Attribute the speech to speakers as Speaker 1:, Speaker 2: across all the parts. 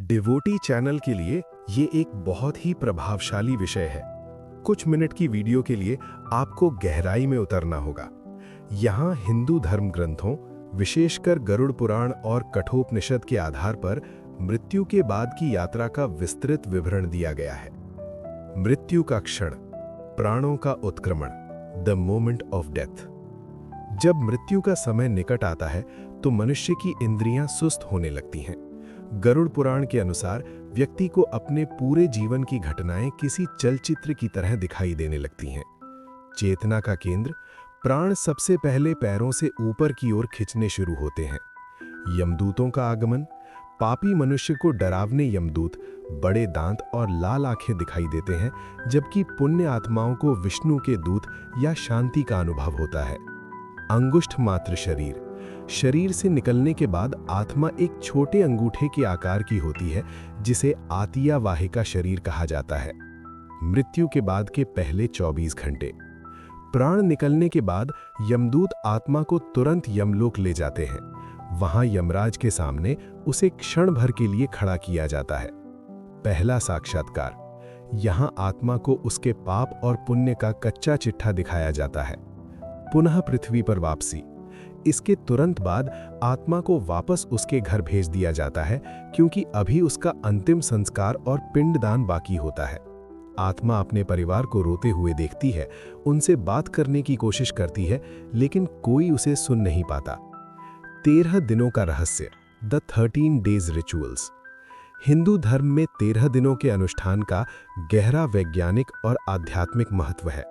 Speaker 1: Devotee channel के लिए ये एक बहुत ही प्रभावशाली विषय है। कुछ मिनट की वीडियो के लिए आपको गहराई में उतरना होगा। यहाँ हिंदू धर्म ग्रंथों, विशेषकर गरुड़ पुराण और कठोपनिषद के आधार पर मृत्यु के बाद की यात्रा का विस्तृत विवरण दिया गया है। मृत्यु का क्षण, प्राणों का उत्क्रमण, द मोमेंट ऑफ डेथ। जब मृत्यु का समय निकट आता है तो मनुष्य की इंद्रियां सुस्त होने लगती हैं। गरुड़ पुराण के अनुसार व्यक्ति को अपने पूरे जीवन की घटनाएं किसी चलचित्र की तरह दिखाई देने लगती हैं। चेतना का केंद्र, प्राण सबसे पहले पैरों से ऊपर की ओर खिंचने शुरू होते हैं। यमदूतों का आगमन, पापी मनुष्य को डरावने यमदूत बड़े दांत और लाल आंखें दिखाई देते हैं, जबकि पुण्य आत्माओं को विष्णु के दूत या शांति का अनुभव होता है। अंगुष्ठ मात्र शरीर, शरीर से निकलने के बाद आत्मा एक छोटे अंगूठे के आकार की होती है, जिसे आतिया वाहिका शरीर कहा जाता है। मृत्यु के बाद के पहले 24 घंटे, प्राण निकलने के बाद यमदूत आत्मा को तुरंत यमलोक ले जाते हैं। वहां यमराज के सामने उसे क्षण भर के लिए खड़ा किया जाता है। पहला साक्षात्कार, यहां आत्मा को उसके पाप और पुण्य का कच्चा चिट्ठा दिखाया जाता है। पुनः पृथ्वी पर वापसी, इसके तुरंत बाद आत्मा को वापस उसके घर भेज दिया जाता है, क्योंकि अभी उसका अंतिम संस्कार और पिंडदान बाकी होता है। आत्मा अपने परिवार को रोते हुए देखती है, उनसे बात करने की कोशिश करती है, लेकिन कोई उसे सुन नहीं पाता। 13 दिनों का रहस्य, द 13 डेज रिचुअल्स। हिंदू धर्म में 13 दिनों के अनुष्ठान का गहरा वैज्ञानिक और आध्यात्मिक महत्व है।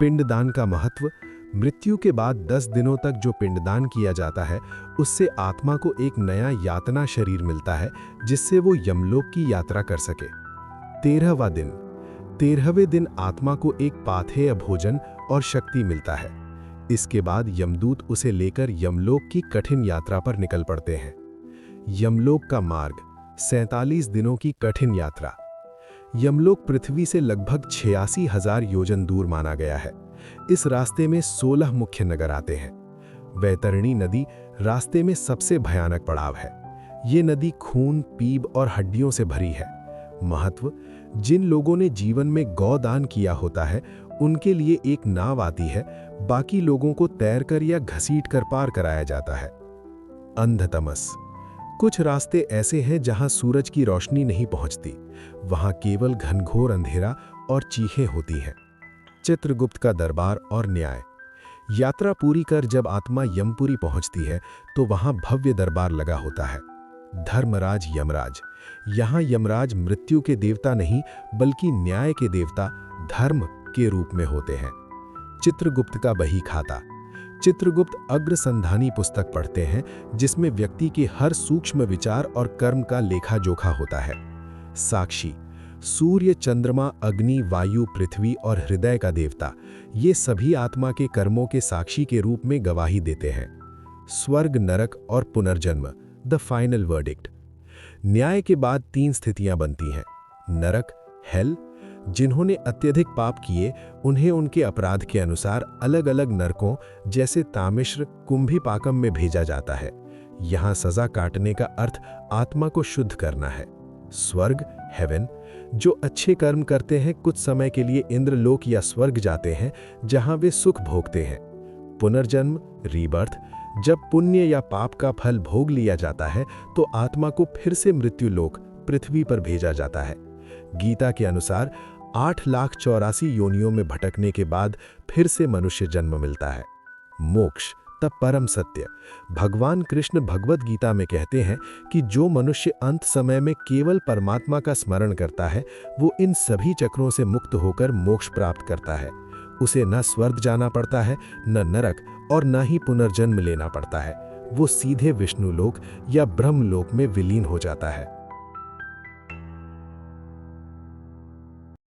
Speaker 1: पिंडदान का महत्व, मृत्यु के बाद 10 दिनों तक जो पिंडदान किया जाता है, उससे आत्मा को एक नया यातना शरीर मिलता है, जिससे वो यमलोक की यात्रा कर सके। 13वां दिन, 13वें दिन आत्मा को एक पाथेय भोजन और शक्ति मिलता है। इसके बाद यमदूत उसे लेकर यमलोक की कठिन यात्रा पर निकल पड़ते हैं। यमलोक का मार्ग, 47 दिनों की कठिन यात्रा। यमलोक पृथ्वी से लगभग 86,000 योजन दूर माना गया है। इस रास्ते में 16 मुख्य नगर आते हैं। वैतरणी नदी रास्ते में सबसे भयानक पड़ाव है। ये नदी खून, पीप और हड्डियों से भरी है। महत्व, जिन लोगों ने जीवन में गौदान किया होता है, उनके लिए एक नाव आती है, बाकी लोगों को तैरकर या घसीटकर पार कराया जाता है। अंधतमस, कुछ रास्ते ऐसे हैं जहां सूरज की रोशनी नहीं पहुंचती, वहां केवल घनघोर अंधेरा और चीखें होती हैं। चित्रगुप्त का दरबार और न्याय, यात्रा पूरी कर जब आत्मा यमपुरी पहुंचती है तो वहां भव्य दरबार लगा होता है। धर्मराज यमराज, यहां यमराज मृत्यु के देवता नहीं बल्कि न्याय के देवता धर्म के रूप में होते हैं। चित्रगुप्त का बही खाता, चित्रगुप्त अग्रसंधानी पुस्तक पढ़ते हैं, जिसमें व्यक्ति के हर सूक्ष्म विचार और कर्म का लेखा जोखा होता है। साक्षी, सूर्य, चंद्रमा, अग्नि, वायु, पृथ्वी और हृदय का देवता, ये सभी आत्मा के कर्मों के साक्षी के रूप में गवाही देते हैं। स्वर्ग, नरक और पुनर्जन्म, द फाइनल वर्डिक्ट। न्याय के बाद 3 स्थितियां बनती हैं। नरक, हेल, जिन्होंने अत्यधिक पाप किए उन्हें उनके अपराध के अनुसार अलग अलग नरकों जैसे तामिश्र, कुंभीपाकम में भेजा जाता है। यहां सजा काटने का अर्थ आत्मा को शुद्ध करना है। स्वर्ग, हेवन, जो अच्छे कर्म करते हैं कुछ समय के लिए इंद्रलोक या स्वर्ग जाते हैं, जहां वे सुख भोगते हैं। पुनर्जन्म, रीबर्थ, जब पुण्य या पाप का फल भोग लिया जाता है तो आत्मा को फिर से मृत्युलोक पृथ्वी पर भेजा जाता है। गीता के अनुसार 8,84,000 योनियों में भटकने के बाद फिर से मनुष्य जन्म मिलता है। मोक्ष, तब परम सत्य, भगवान कृष्ण भगवद गीता में कहते हैं कि जो मनुष्य अंत समय में केवल परमात्मा का स्मरण करता है, वो इन सभी चक्रों से मुक्त होकर मोक्ष प्राप्त करता है। उसे न स्वर्ग जाना पड़ता है, न नरक और न ही पुनर्जन्म लेना पड़ता है। वो सीधे विष्णुलोक या ब्रह्मलोक में विलीन हो जाता है।